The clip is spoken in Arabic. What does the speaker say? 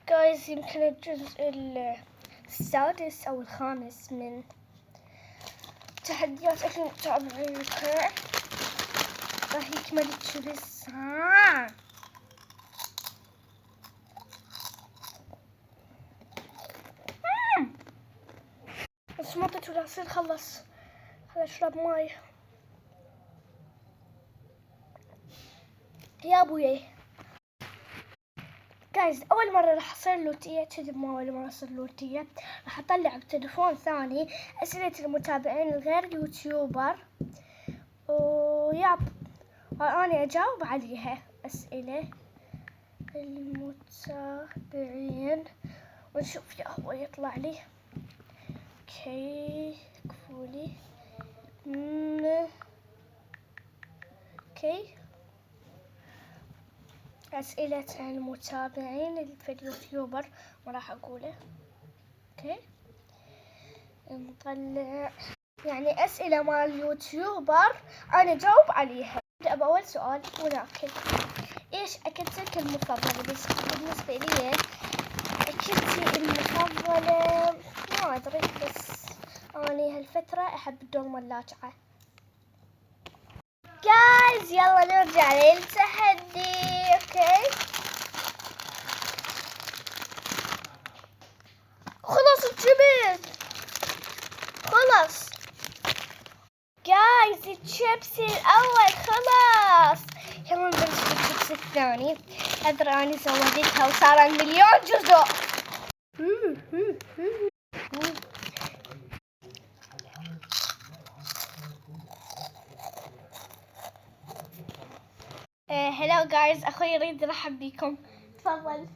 جايز يمكن الجزء السادس أو الخامس من تحديات أكل المتابعين. راح يكمل شو لسه. بس ما طلعت العصير خلص اشرب ماي يا ابوي. جايز اول مره راح اصير لوتيه كذب، ما اول مره اصير لوتيه. راح اطلع بتليفون ثاني اسئله المتابعين الغير يوتيوبر وياب وانا اجاوب عليها اسئله المتابعين ونشوف يا هو يطلع لي. اوكي كفولي اوكي أسئلة المتابعين في اليوتيوبر ما راح أقوله. اوكي نطلع يعني أسئلة مال اليوتيوبر أنا جاوب عليها. نبدأ بأول سؤال وناكل. إيش أكلتك المفضلة؟ بالنسبة لي أكلتي المفضلة ما أدري، بس أنا هالفترة أحب الدولمة اللاجعة. جايز يلا نرجع للتحدي. اوكي خلاص الشيبس خلاص. جايز الشيبسي الأول خلاص، يلا نبلش بالشيبس الثاني. أدري أني سويتها وصار المليون جزء. هلو جايز، أخوي يريد يرحب بكم. تفضل.